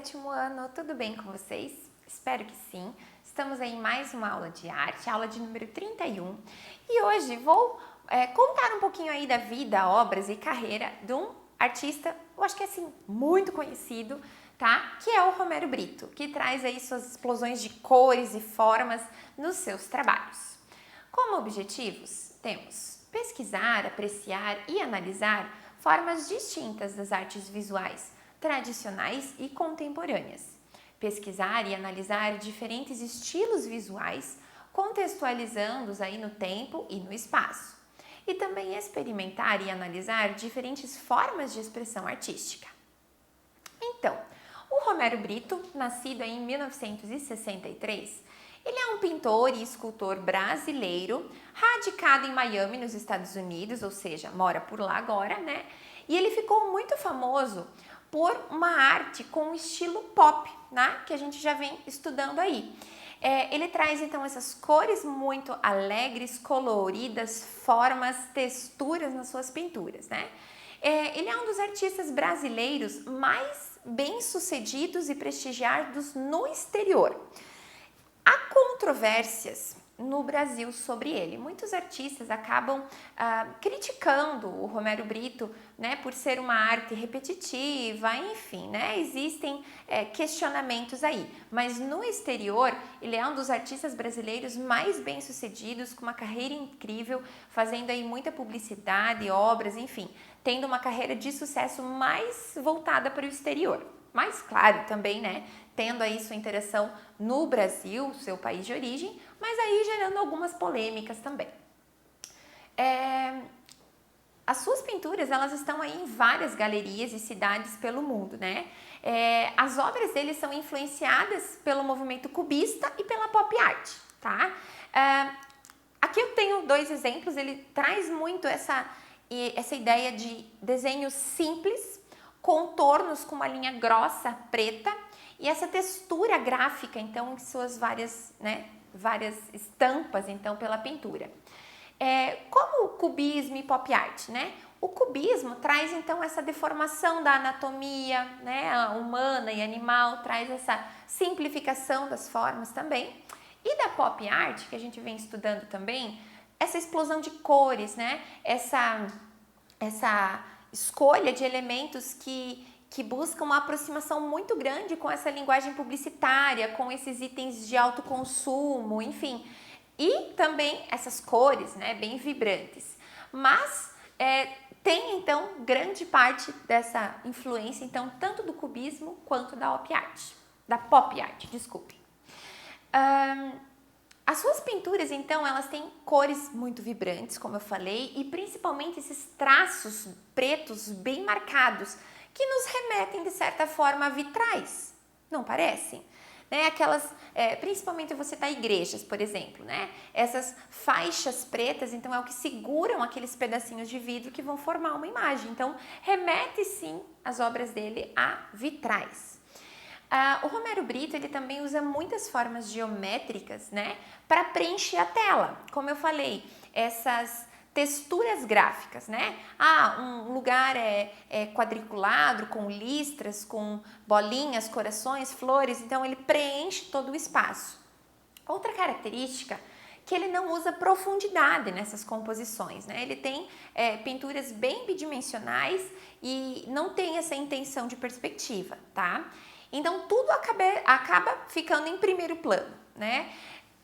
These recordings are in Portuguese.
sétimo ano, tudo bem com vocês? Espero que sim. Estamos aí em mais uma aula de arte, aula de número 31. E hoje vou contar um pouquinho aí da vida, obras e carreira de um artista, eu acho que é assim, muito conhecido, tá? Que é o Romero Britto, que traz aí suas explosões de cores e formas nos seus trabalhos. Como objetivos, temos pesquisar, apreciar e analisar formas distintas das artes visuais, tradicionais e contemporâneas. Pesquisar e analisar diferentes estilos visuais, contextualizando-os aí no tempo e no espaço. E também experimentar e analisar diferentes formas de expressão artística. Então, o Romero Britto, nascido em 1963, ele é um pintor e escultor brasileiro, radicado em Miami, nos Estados Unidos, ou seja, mora por lá agora, né? E ele ficou muito famoso por uma arte com um estilo pop, né? Que a gente já vem estudando aí. Ele traz então essas cores muito alegres, coloridas, formas, texturas nas suas pinturas, né? Ele é um dos artistas brasileiros mais bem-sucedidos e prestigiados no exterior. Há controvérsias no Brasil sobre ele. Muitos artistas acabam criticando o Romero Britto, né, por ser uma arte repetitiva, enfim, né, existem questionamentos aí. Mas no exterior, ele é um dos artistas brasileiros mais bem-sucedidos, com uma carreira incrível, fazendo aí muita publicidade, obras, enfim, tendo uma carreira de sucesso mais voltada para o exterior. Mas, claro, também, né, tendo aí sua interação no Brasil, seu país de origem, mas aí gerando algumas polêmicas também. As suas pinturas, elas estão aí em várias galerias e cidades pelo mundo, né? As obras dele são influenciadas pelo movimento cubista e pela pop art, tá? Aqui eu tenho dois exemplos, ele traz muito essa ideia de desenho simples, contornos com uma linha grossa, preta, e essa textura gráfica, então, em suas várias estampas, então, pela pintura. Como o cubismo e pop art, né? O cubismo traz, então, essa deformação da anatomia, né, humana e animal, traz essa simplificação das formas também. E da pop art, que a gente vem estudando também, essa explosão de cores, né? Essa escolha de elementos que buscam uma aproximação muito grande com essa linguagem publicitária, com esses itens de alto consumo, enfim. E também essas cores, né, bem vibrantes. Mas tem, então, grande parte dessa influência, então, tanto do cubismo quanto da pop art, desculpe. As suas pinturas, então, elas têm cores muito vibrantes, como eu falei, e principalmente esses traços pretos bem marcados, que nos remetem, de certa forma, a vitrais, não parecem? Né? Principalmente você tá em igrejas, por exemplo, né? Essas faixas pretas, então, é o que seguram aqueles pedacinhos de vidro que vão formar uma imagem. Então, remete, sim, as obras dele a vitrais. O Romero Britto, ele também usa muitas formas geométricas, né, para preencher a tela. Como eu falei, essas texturas gráficas, né? Um lugar é quadriculado, com listras, com bolinhas, corações, flores, então ele preenche todo o espaço. Outra característica que ele não usa profundidade nessas composições, né? Ele tem pinturas bem bidimensionais e não tem essa intenção de perspectiva, tá? Então, tudo acaba ficando em primeiro plano, né?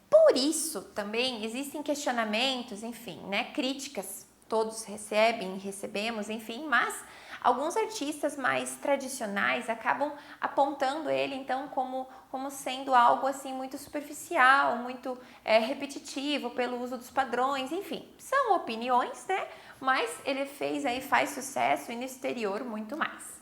Por isso, também, existem questionamentos, enfim, né? Críticas, todos recebemos, enfim, mas alguns artistas mais tradicionais acabam apontando ele, então, como sendo algo, assim, muito superficial, muito repetitivo pelo uso dos padrões, enfim. São opiniões, né? Mas ele faz sucesso e no exterior muito mais.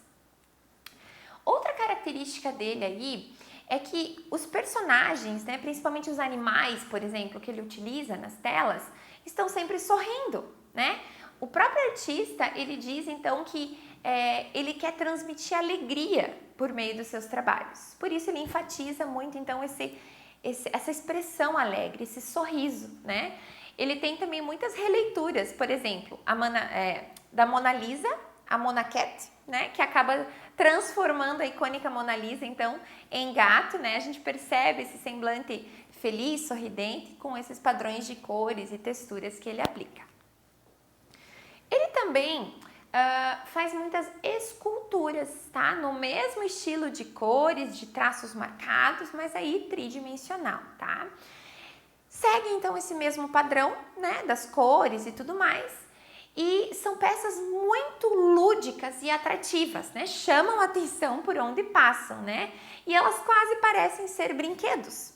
Outra característica dele aí é que os personagens, né, principalmente os animais, por exemplo, que ele utiliza nas telas, estão sempre sorrindo, né? O próprio artista, ele diz então que ele quer transmitir alegria por meio dos seus trabalhos. Por isso ele enfatiza muito então essa expressão alegre, esse sorriso, né? Ele tem também muitas releituras, por exemplo, da Mona Lisa, a Mona Cat, né, que acaba transformando a icônica Mona Lisa, então, em gato, né? A gente percebe esse semblante feliz, sorridente, com esses padrões de cores e texturas que ele aplica. Ele também faz muitas esculturas, tá? No mesmo estilo de cores, de traços marcados, mas aí tridimensional, tá? Segue então esse mesmo padrão, né, das cores e tudo mais. E são peças muito lúdicas e atrativas, né? Chamam a atenção por onde passam, né? E elas quase parecem ser brinquedos.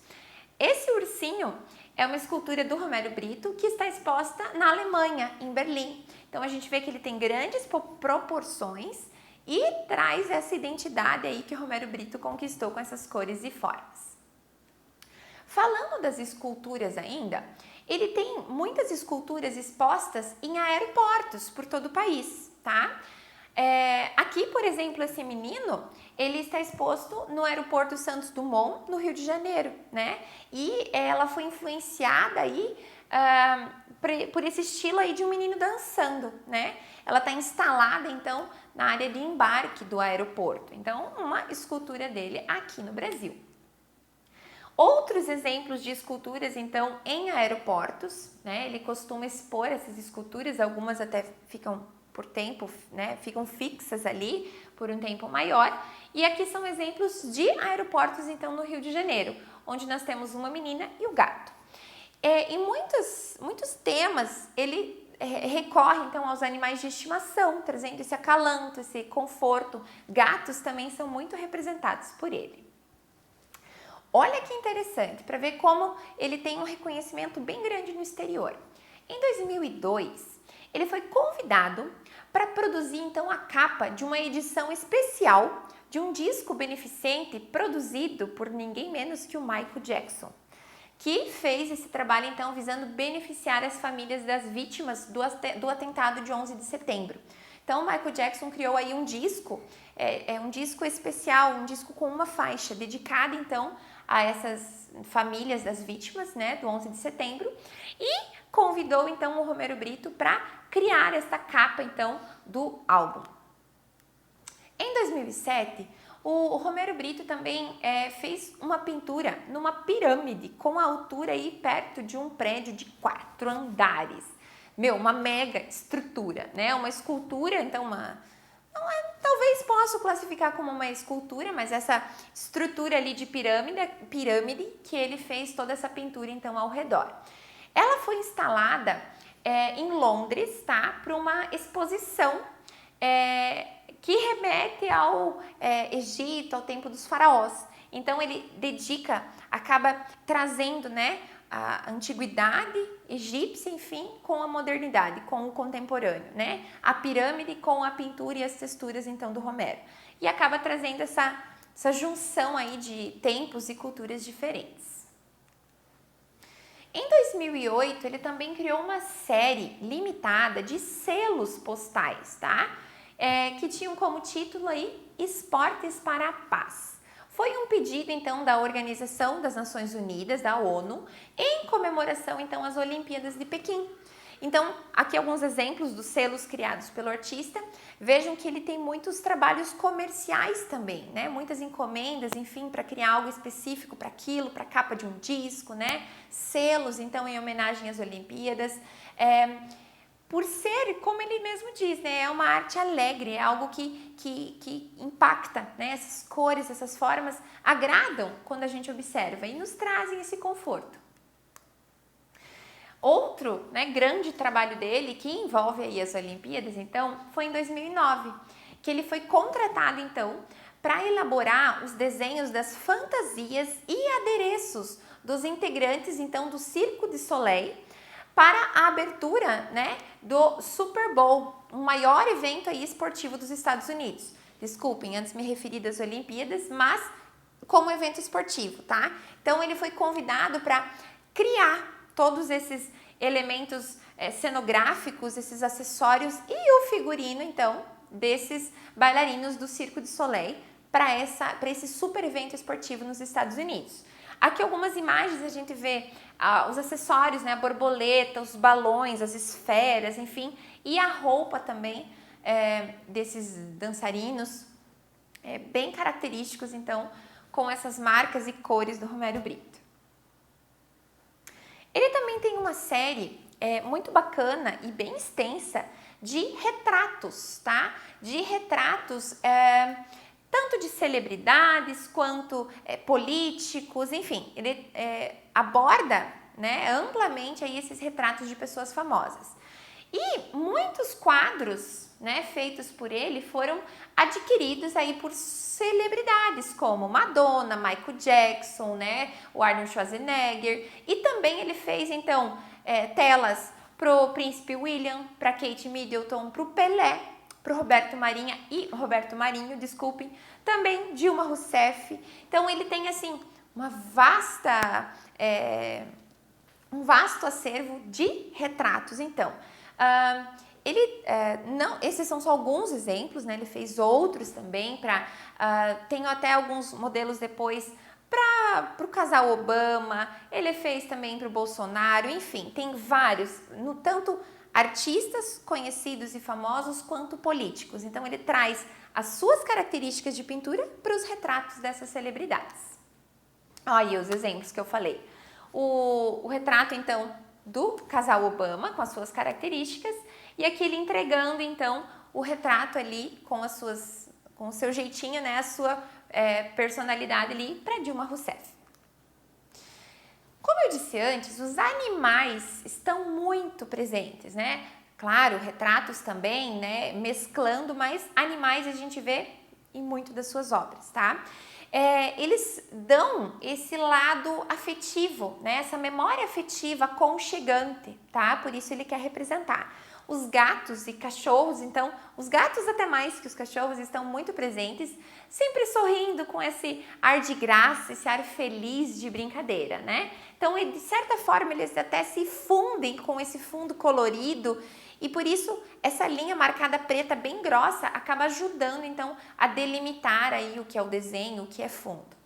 Esse ursinho é uma escultura do Romero Britto que está exposta na Alemanha, em Berlim. Então a gente vê que ele tem grandes proporções e traz essa identidade aí que o Romero Britto conquistou com essas cores e formas. Falando das esculturas ainda, ele tem muitas esculturas expostas em aeroportos por todo o país, tá? Aqui, por exemplo, esse menino, ele está exposto no aeroporto Santos Dumont, no Rio de Janeiro, né? E ela foi influenciada aí por esse estilo aí de um menino dançando, né? Ela está instalada, então, na área de embarque do aeroporto. Então, uma escultura dele aqui no Brasil. Outros exemplos de esculturas, então, em aeroportos, né? Ele costuma expor essas esculturas, algumas até ficam por tempo, né? Ficam fixas ali por um tempo maior. E aqui são exemplos de aeroportos, então, no Rio de Janeiro, onde nós temos uma menina e o gato. Em muitos temas, ele recorre, então, aos animais de estimação, trazendo esse acalanto, esse conforto. Gatos também são muito representados por ele. Olha que interessante, para ver como ele tem um reconhecimento bem grande no exterior. Em 2002, ele foi convidado para produzir então a capa de uma edição especial de um disco beneficente produzido por ninguém menos que o Michael Jackson, que fez esse trabalho então visando beneficiar as famílias das vítimas do atentado de 11 de setembro. Então, o Michael Jackson criou aí um disco, um disco especial, um disco com uma faixa dedicada então a essas famílias das vítimas, né, do 11 de setembro, e convidou então o Romero Britto para criar essa capa então do álbum. Em 2007, o Romero Britto também fez uma pintura numa pirâmide com a altura aí perto de um prédio de 4 andares. Uma mega estrutura, né? Uma escultura, então talvez possa classificar como uma escultura, mas essa estrutura ali de pirâmide que ele fez toda essa pintura então ao redor. Ela foi instalada em Londres, tá? Para uma exposição que remete ao Egito, ao tempo dos faraós. Então ele acaba trazendo, né, a antiguidade egípcia, enfim, com a modernidade, com o contemporâneo, né? A pirâmide com a pintura e as texturas, então, do Romero. E acaba trazendo essa junção aí de tempos e culturas diferentes. Em 2008, ele também criou uma série limitada de selos postais, tá? Que tinham como título aí Esportes para a Paz. Foi um pedido, então, da Organização das Nações Unidas, da ONU, em comemoração, então, às Olimpíadas de Pequim. Então, aqui alguns exemplos dos selos criados pelo artista. Vejam que ele tem muitos trabalhos comerciais também, né? Muitas encomendas, enfim, para criar algo específico para aquilo, para a capa de um disco, né? Selos, então, em homenagem às Olimpíadas. Por ser, como ele mesmo diz, né, é uma arte alegre, é algo que impacta, né, essas cores, essas formas agradam quando a gente observa e nos trazem esse conforto. Outro, né, grande trabalho dele, que envolve aí as Olimpíadas, então, foi em 2009, que ele foi contratado, então, para elaborar os desenhos das fantasias e adereços dos integrantes, então, do Cirque du Soleil, para a abertura, né, do Super Bowl, o maior evento aí esportivo dos Estados Unidos. Desculpem, antes me referi das Olimpíadas, mas como evento esportivo, tá? Então ele foi convidado para criar todos esses elementos cenográficos, esses acessórios e o figurino, então, desses bailarinos do Cirque du Soleil para esse super evento esportivo nos Estados Unidos. Aqui algumas imagens a gente vê os acessórios, né, a borboleta, os balões, as esferas, enfim, e a roupa também desses dançarinos bem característicos, então, com essas marcas e cores do Romero Brito. Ele também tem uma série muito bacana e bem extensa de retratos, tá? De retratos tanto de celebridades quanto políticos, enfim, ele aborda, né, amplamente aí esses retratos de pessoas famosas. E muitos quadros, né, feitos por ele foram adquiridos aí por celebridades como Madonna, Michael Jackson, né, o Arnold Schwarzenegger, e também ele fez então telas pro Príncipe William, para Kate Middleton, pro Pelé, pro Roberto Marinho, desculpem, também Dilma Rousseff. Então ele tem assim um vasto acervo de retratos. Então, esses são só alguns exemplos, né? Ele fez outros também, tenho até alguns modelos depois para o casal Obama, ele fez também para o Bolsonaro, enfim, tem vários, tanto artistas conhecidos e famosos quanto políticos. Então ele traz as suas características de pintura para os retratos dessas celebridades. Olha aí os exemplos que eu falei. O retrato, então, do casal Obama, com as suas características, e aqui ele entregando, então, o retrato ali com o seu jeitinho, né, a sua personalidade ali para Dilma Rousseff. Como eu disse antes, os animais estão muito presentes, né? Claro, retratos também, né, mesclando, mas animais a gente vê em muito das suas obras, tá? Eles dão esse lado afetivo, né? Essa memória afetiva aconchegante, tá? Por isso ele quer representar. Os gatos e cachorros, então, os gatos até mais que os cachorros estão muito presentes, sempre sorrindo com esse ar de graça, esse ar feliz de brincadeira, né? Então, de certa forma, eles até se fundem com esse fundo colorido e por isso essa linha marcada preta bem grossa acaba ajudando, então, a delimitar aí o que é o desenho, o que é fundo.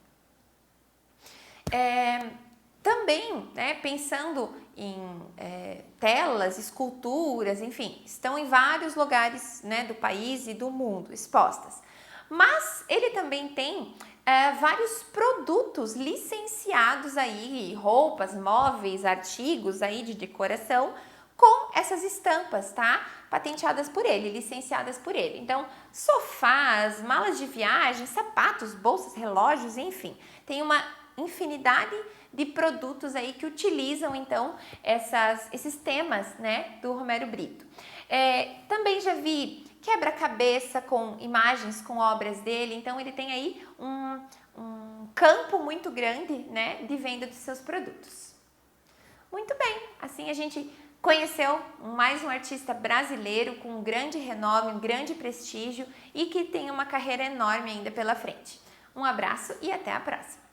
Também, né, pensando em telas, esculturas, enfim, estão em vários lugares, né, do país e do mundo expostas. Mas ele também tem vários produtos licenciados aí, roupas, móveis, artigos aí de decoração com essas estampas, tá? Patenteadas por ele, licenciadas por ele. Então, sofás, malas de viagem, sapatos, bolsas, relógios, enfim, tem uma infinidade de produtos aí que utilizam, então, esses temas, né, do Romero Brito. Também já vi quebra-cabeça com imagens, com obras dele, então ele tem aí um campo muito grande, né, de venda dos seus produtos. Muito bem, assim a gente conheceu mais um artista brasileiro com um grande renome, um grande prestígio e que tem uma carreira enorme ainda pela frente. Um abraço e até a próxima!